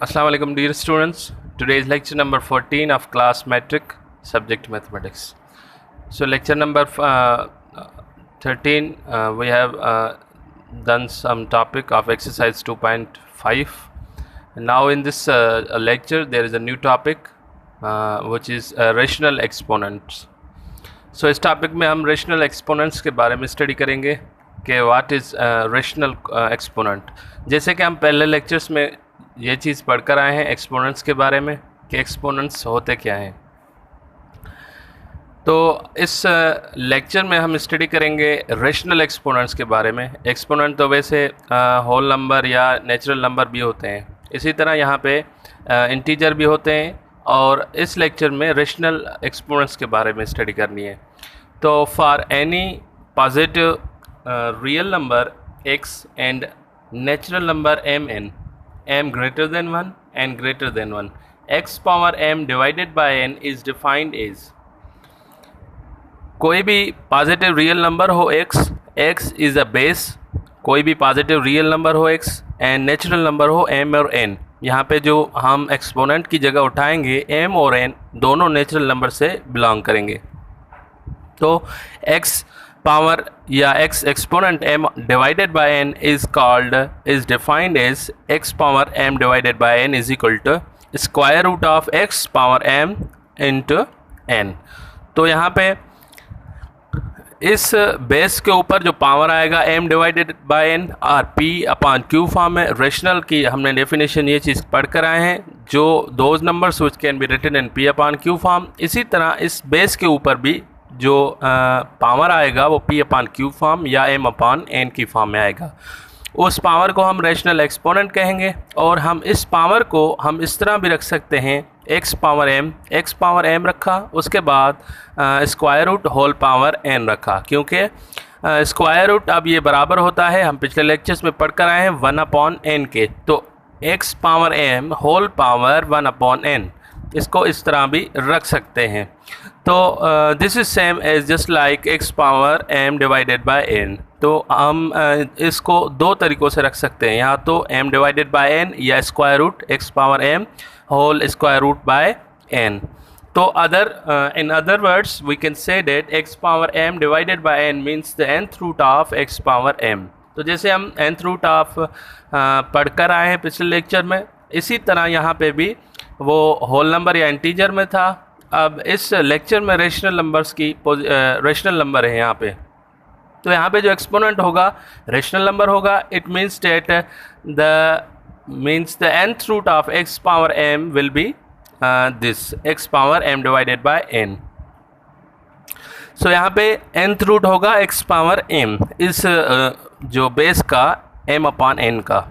Assalamu alaikum dear students. Today is lecture number 14 of class metric subject mathematics. So lecture number 13 we have done some topic of exercise 2.5. Now in this lecture there is a new topic which is rational exponents. So इस topic में हम rational exponents के बारे में study करेंगे कि what is rational exponent. जैसे कि हम पहले लेक्चर्स में ये चीज़ पढ़कर आए हैं एक्सपोनेंट्स के बारे में कि एक्सपोनेंट्स होते क्या हैं। तो इस लेक्चर में हम स्टडी करेंगे रेशनल एक्सपोनेंट्स के बारे में। एक्सपोनेंट तो वैसे होल नंबर या नेचुरल नंबर भी होते हैं, इसी तरह यहाँ पे इंटीजर भी होते हैं और इस लेक्चर में रेशनल एक्सपोनेंट्स के बारे में स्टडी करनी है। तो for any positive real number x and natural number m greater than 1 and greater than 1, x power m divided by n is defined as, कोई भी पॉजिटिव रियल नंबर हो x इज़ अ बेस, कोई भी positive real number हो x and natural number हो m और n। यहाँ पे जो हम एक्सपोनेंट की जगह उठाएंगे m और n दोनों नेचुरल नंबर से बिलोंग करेंगे। तो x पावर या x exponent m divided by n is defined as x power m divided by n is equal to square root of x power m into n। तो यहाँ पे इस base के ऊपर जो पावर आएगा m डिवाइडेड बाय n और p upon q form में। रेशनल की हमने डेफिनेशन ये चीज़ पढ़ कर आए हैं, जो those numbers which can be written in p upon q form. इसी तरह इस बेस के ऊपर भी जो पावर आएगा वो p अपॉन q फॉर्म या m अपॉन n की फॉर्म में आएगा। उस पावर को हम रेशनल एक्सपोनेंट कहेंगे और हम इस पावर को हम इस तरह भी रख सकते हैं x पावर m रखा, उसके बाद square root whole power n रखा, क्योंकि स्क्वायर रूट अब ये बराबर होता है, हम पिछले लेक्चर्स में पढ़ कर आए हैं 1 अपॉन n के। तो x power m whole power 1 upon n, इसको इस तरह भी रख सकते हैं। तो this is same as just like x power m divided by n। तो हम इसको दो तरीक़ों से रख सकते हैं, यहाँ तो m डिवाइडेड बाय n या square root x power m whole square root by n। तो in other words we can say that x power m divided by n means the nth root of x power m। तो जैसे हम nth root of पढ़कर आए हैं पिछले lecture में, इसी तरह यहाँ पे भी वो होल नंबर या इंटीजर में था। अब इस लेक्चर में रेशनल नंबर्स की रेशनल नंबर है यहाँ पे। तो यहाँ पे जो एक्सपोनेंट होगा रेशनल नंबर होगा। It means that the nth root of x power m will be this x power m divided by n। So यहाँ पे nth रूट होगा x पावर m, इस जो बेस का m अपॉन n का।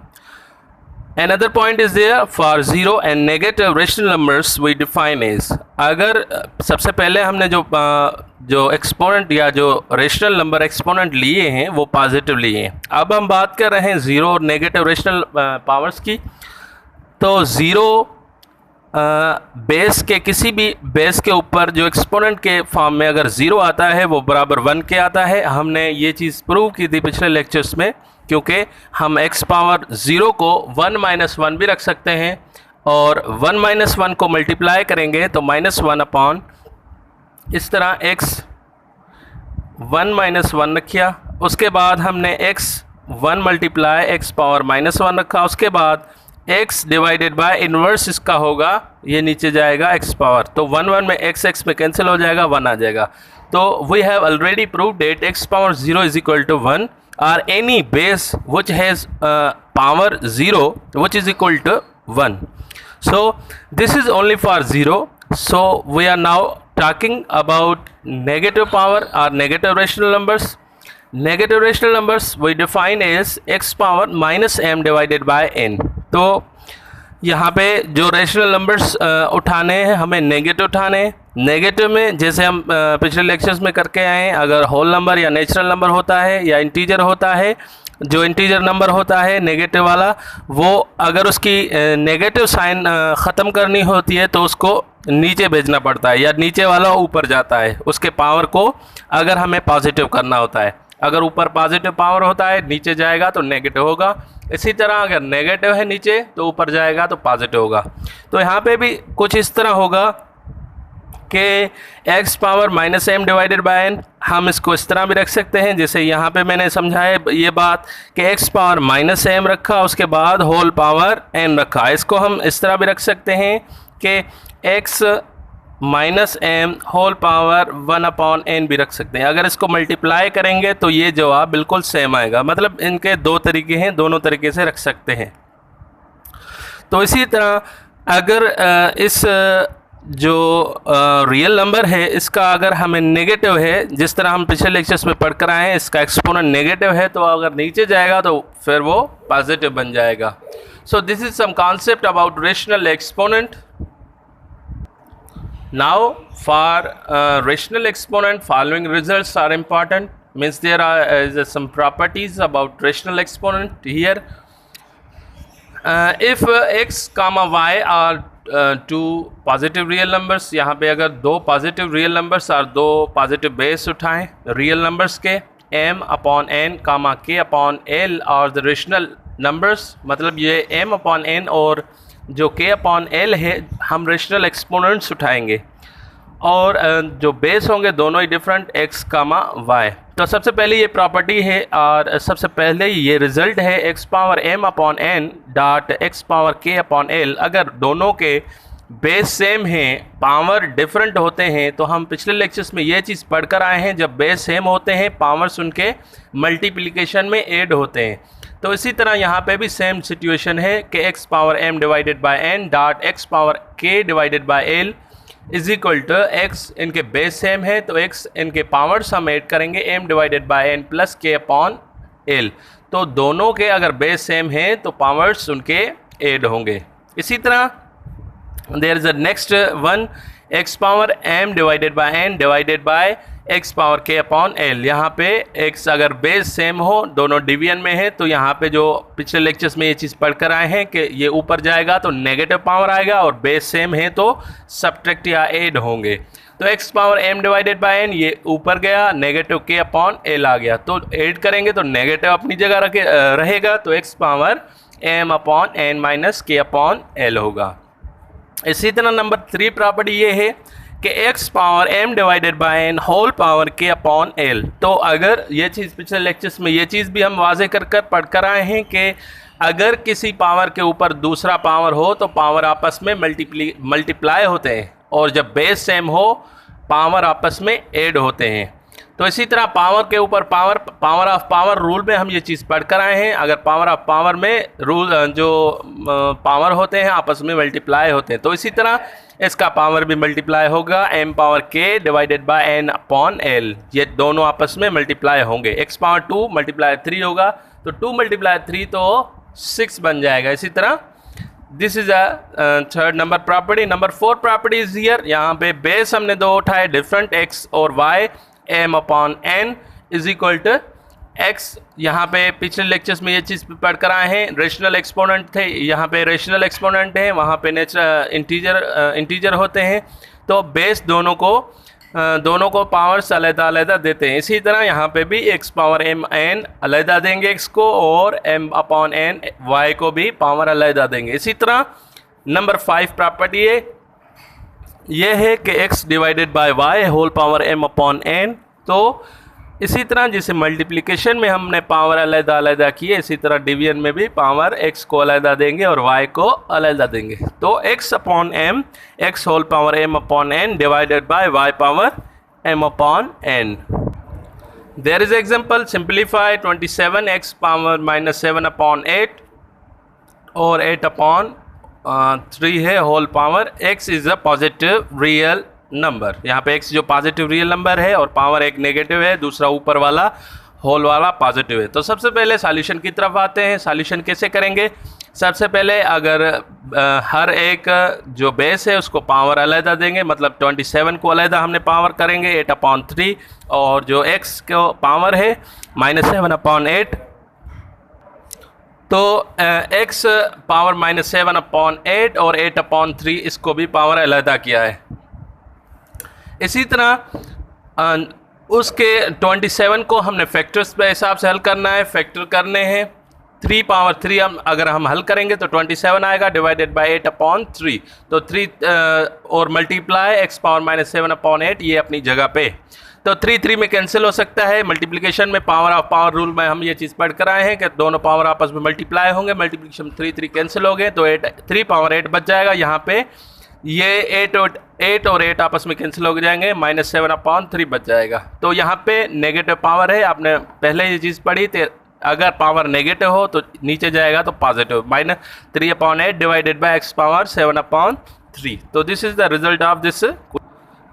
Another point is there for zero and negative rational numbers we define as, अगर सबसे पहले हमने जो एक्सपोनेंट या जो रेशनल नंबर एक्सपोनेंट लिए हैं वो पॉजिटिव लिए हैं। अब हम बात कर रहे हैं ज़ीरो और नेगेटिव रेशनल पावर्स की। तो ज़ीरो बेस के किसी भी बेस के ऊपर जो एक्सपोनेंट के फॉर्म में अगर ज़ीरो आता है वो बराबर 1 के आता है। हमने ये चीज़ प्रूव की थी पिछले लेक्चर्स में, क्योंकि हम x पावर 0 को 1 माइनस 1 भी रख सकते हैं और 1 माइनस 1 को मल्टीप्लाई करेंगे तो -1 अपॉन, इस तरह x 1 माइनस 1 रखिया। उसके बाद हमने x 1 मल्टीप्लाई x पावर -1 रखा। उसके बाद x डिवाइडेड बाय इन्वर्स इसका होगा, ये नीचे जाएगा x पावर, तो 1 में x में कैंसिल हो जाएगा, 1 आ जाएगा। तो we have already prove that x power 0 is equal to 1 or any base which has power 0 which is equal to 1. So this is only for 0. So we are now talking about negative power or negative rational numbers. Negative rational numbers we define as x power minus m divided by n. तो यहाँ पे जो rational numbers उठाने हैं हमें negative उठाने हैं। Negative में जैसे हम पिछले लेक्चर्स में करके आए हैं, अगर होल नंबर या नेचुरल नंबर होता है या इंटीजर होता है, जो इंटीजर नंबर होता है नेगेटिव वाला, वो अगर उसकी नेगेटिव साइन ख़त्म करनी होती है तो उसको नीचे भेजना पड़ता है या नीचे वाला ऊपर जाता है, उसके पावर को अगर हमें पॉजिटिव करना होता है। अगर ऊपर पॉजिटिव पावर होता है नीचे जाएगा तो नेगेटिव होगा, इसी तरह अगर नेगेटिव है नीचे तो ऊपर जाएगा तो पॉजिटिव होगा। तो यहाँ पे भी कुछ इस तरह होगा कि x power minus M divided by n, हम इसको इस तरह भी रख सकते हैं जैसे यहाँ पे मैंने समझाया ये बात कि x पावर माइनस एम रखा, उसके बाद होल पावर n रखा। इसको हम इस तरह भी रख सकते हैं कि x minus M whole power 1/n भी रख सकते हैं। अगर इसको मल्टीप्लाई करेंगे तो ये जवाब बिल्कुल सेम आएगा, मतलब इनके दो तरीके हैं, दोनों तरीके से रख सकते हैं। तो इसी तरह अगर इस जो रियल नंबर है इसका अगर हमें नेगेटिव है, जिस तरह हम पिछले लेक्चर्स में पढ़ कर आए हैं, इसका एक्सपोनेंट नेगेटिव है तो अगर नीचे जाएगा तो फिर वो पॉजिटिव बन जाएगा। So this is some concept about rational exponent. Now for rational exponent, following results are important. Means there are some properties about rational exponent here. If x comma y are two positive real numbers, यहाँ पे अगर दो positive real numbers और दो positive base उठाएं real numbers के, m upon n comma k upon l और the rational numbers, मतलब ये m upon n और जो k अपॉन l है हम रेशनल एक्सपोनेंट्स उठाएंगे और जो बेस होंगे दोनों ही डिफरेंट x कामा y। तो सबसे पहले ये प्रॉपर्टी है और सबसे पहले ये रिजल्ट है x power m upon n डॉट x power k upon l। अगर दोनों के बेस सेम हैं, पावर डिफरेंट होते हैं, तो हम पिछले लेक्चर्स में ये चीज़ पढ़ कर आए हैं, जब बेस सेम होते हैं पावर्स उनके मल्टीप्लिकेशन में ऐड होते हैं। तो इसी तरह यहाँ पे भी सेम सिचुएशन है कि x power m divided by n डॉट x power k divided by l is equal to x, इनके बेस सेम है तो x इनके पावर्स हम ऐड करेंगे m divided by n plus k upon l। तो दोनों के अगर बेस सेम है तो पावर्स उनके ऐड होंगे। इसी तरह there is a next one, x power m divided by n divided by x power k upon l। यहाँ पे x अगर बेस सेम हो, दोनों डिवीजन में है, तो यहाँ पे जो पिछले लेक्चर्स में ये चीज़ पढ़ कर आए हैं कि ये ऊपर जाएगा तो नेगेटिव पावर आएगा और बेस सेम है तो सब्ट्रैक्ट या ऐड होंगे। तो x power m divided by n ये ऊपर गया, नेगेटिव k अपॉन l आ गया, तो ऐड करेंगे तो नेगेटिव अपनी जगह रहेगा, तो x power m upon n minus k upon l होगा। इसी तरह नंबर 3 प्रॉपर्टी ये है कि x power m divided by n whole power k upon l। तो अगर ये चीज़ पिछले लेक्चर्स में ये चीज़ भी हम वाजे कर पढ़ कर आए हैं कि अगर किसी पावर के ऊपर दूसरा पावर हो तो पावर आपस में मल्टीप्लाई होते हैं और जब बेस सेम हो पावर आपस में ऐड होते हैं। तो इसी तरह पावर के ऊपर पावर ऑफ पावर रूल में हम ये चीज़ पढ़ कर आए हैं, अगर पावर ऑफ पावर में रूल जो पावर होते हैं आपस में मल्टीप्लाई होते हैं, तो इसी तरह इसका पावर भी मल्टीप्लाई होगा, m power k divided by n upon l, ये दोनों आपस में मल्टीप्लाई होंगे। x पावर 2 मल्टीप्लाई 3 होगा तो 2 मल्टीप्लाई 3 तो 6 बन जाएगा। इसी तरह this is a third number property. Number 4 property is here, यहाँ पे बेस हमने दो उठाए डिफरेंट x और y, m upon n is equal to x। यहाँ पे पिछले लेक्चर्स में ये चीज़ पढ़ कर आए हैं, रेशनल एक्सपोनेंट थे, यहाँ पे रेशनल एक्सपोनेंट है, वहाँ पे इंटीजर होते हैं, तो बेस दोनों को पावर्स अलग-अलग देते हैं। इसी तरह यहाँ पे भी x पावर m n अलग देंगे x को और m अपॉन n y को भी पावर अलग देंगे। इसी तरह नंबर 5 प्रॉपर्टी है ये है कि x divided by y whole power m upon n। तो इसी तरह जैसे मल्टीप्लिकेशन में हमने पावर अलग किए, इसी तरह डिवीजन में भी पावर x को अलग देंगे और y को अलग देंगे। तो x upon m, x whole power m upon n divided by y power m upon n। There is example, simplify 27x power minus 7 upon 8 और 8 अपॉन 3 है whole power. x is a positive real number, यहाँ पे x जो positive real number है और power एक negative है, दूसरा ऊपर वाला होल वाला पॉजिटिव है। तो सबसे पहले सॉल्यूशन की तरफ आते हैं। सॉल्यूशन कैसे करेंगे? सबसे पहले अगर हर एक जो बेस है उसको पावर अलग देंगे, मतलब 27 को अलग हमने पावर करेंगे 8 अपॉन 3 और जो x को पावर है -7 अपॉन 8, तो x पावर -7 अपॉन 8 और 8 अपॉन 3 इसको भी पावर अलग किया है। इसी तरह उसके 27 को हमने फैक्टर्स पे हिसाब से हल करना है, फैक्टर करने हैं। 3 पावर 3 अगर हम हल करेंगे तो 27 आएगा डिवाइडेड बाई 8/3, तो 3 और मल्टीप्लाई x पावर -7/8 ये अपनी जगह पे। तो 3 में कैंसिल हो सकता है। मल्टीप्लिकेशन में पावर ऑफ पावर रूल में हम ये चीज़ पढ़ कर आए हैं कि दोनों पावर आपस में मल्टीप्लाई होंगे, मल्टीप्लिकेशन 3 कैंसिल हो गए तो 3 पावर 8 बच जाएगा। यहाँ पे ये 8 और 8 आपस में कैंसिल हो जाएंगे, -7/3 बच जाएगा। तो यहाँ पे नेगेटिव पावर है, आपने पहले ये चीज़ पढ़ी थी, अगर पावर नेगेटिव हो तो नीचे जाएगा तो positive, -3/8 divided by x power 7/3। तो this is the result of this.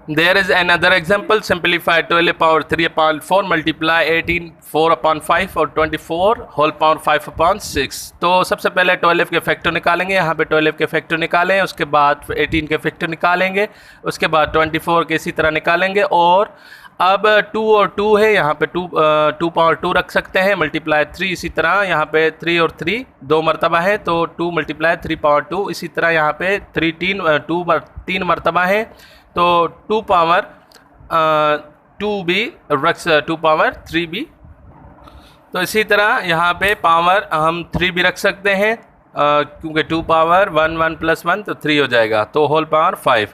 There is another example, simplify 12/3/4 multiply 18 4/5 और 24 whole power 5/6। तो सबसे पहले 12 के फैक्टर निकालेंगे, यहाँ पे 12 के फैक्टर निकालें, उसके बाद 18 के फैक्टर निकालेंगे, उसके बाद 24 के इसी तरह निकालेंगे। और अब 2 और 2 है, यहाँ पे 2 पावर 2 रख सकते हैं, मल्टीप्लाई 3 इसी तरह, यहाँ पे 3 और 3 2 मरतबा है तो 2 मल्टीप्लाई 3 पावर 2, इसी तरह यहाँ पे 3 मरतबा है तो 2 पावर 2 भी रख 2 पावर 3 भी। तो इसी तरह यहाँ पे पावर हम 3 भी रख सकते हैं क्योंकि 2 पावर 1 + 1 तो 3 हो जाएगा, तो होल पावर 5।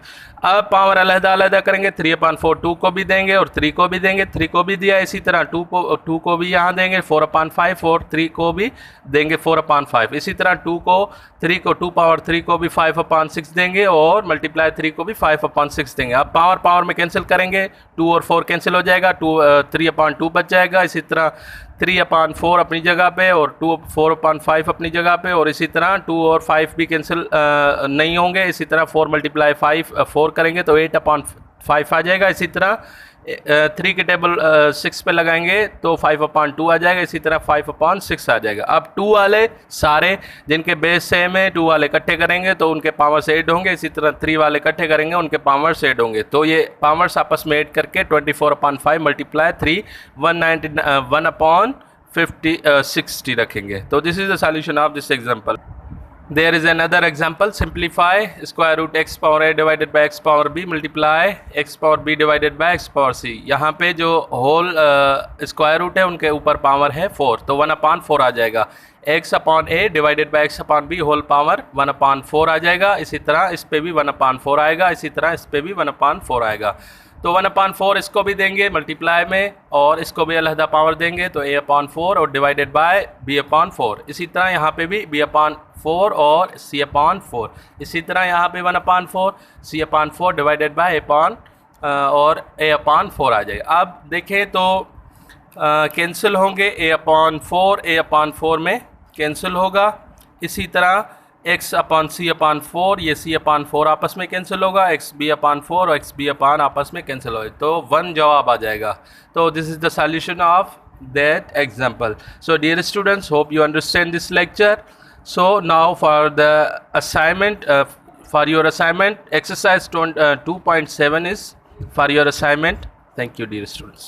अब पावर अलग-अलग करेंगे, 3/4 2 को भी देंगे और 3 को भी देंगे, 3 को भी दिया, इसी तरह 2 को भी यहाँ देंगे 4/5 और 3 को भी देंगे 4/5। इसी तरह 2 को 2 पावर 3 को भी 5/6 देंगे और मल्टीप्लाई 3 को भी 5/6 देंगे। अब पावर में कैंसिल करेंगे, 2 और 4 कैंसिल हो जाएगा, 3/2 बच जाएगा, इसी तरह 3/4 अपनी जगह पे और 4/5 अपनी जगह पे, और इसी तरह 2 और 5 भी कैंसिल नहीं होंगे, इसी तरह 4 मल्टीप्लाई 4 करेंगे तो 8/5 आ जाएगा। इसी तरह 3 के टेबल 6 पे लगाएंगे तो 5/2 आ जाएगा, इसी तरह 5/6 आ जाएगा। अब 2 वाले सारे जिनके बेस सेम है 2 वाले इकट्ठे करेंगे तो उनके पावर्स ऐड होंगे, इसी तरह 3 वाले इकट्ठे करेंगे उनके पावर्स ऐड होंगे, तो ये पावर्स आपस में ऐड करके 24/5 मल्टीप्लाई 3 1/60 रखेंगे। तो this is the solution of this example. There is another example, simplify square root x power a divided by x power b multiply x power b divided by x power c। यहाँ पे जो whole square root है उनके ऊपर power है 4, तो 1/4 आ जाएगा, x/a divided by x/b whole power 1/4 आ जाएगा। इसी तरह इस पे भी 1/4 आएगा, इसी तरह इस पे भी 1/4 आएगा। तो 1/4 इसको भी देंगे मल्टीप्लाई में और इसको भी अलहदा पावर देंगे तो a/4 और डिवाइडेड बाय b/4। इसी तरह यहाँ पे भी b/4 और c/4, इसी तरह यहाँ पे 1/4 c/4 डिवाइडेड बाय और a/4 आ जाएगा। अब देखें तो कैंसिल होंगे, a/4 में कैंसिल होगा, इसी तरह x/c/4 ये c/4 आपस में कैंसिल होगा, xb/4 और xb आपस में कैंसिल होगा, तो 1 जवाब आ जाएगा। तो this is the solution of that example. So dear students, hope you understand this lecture. So now for the assignment, for your assignment exercise 2.7 is for your assignment. Thank you dear students.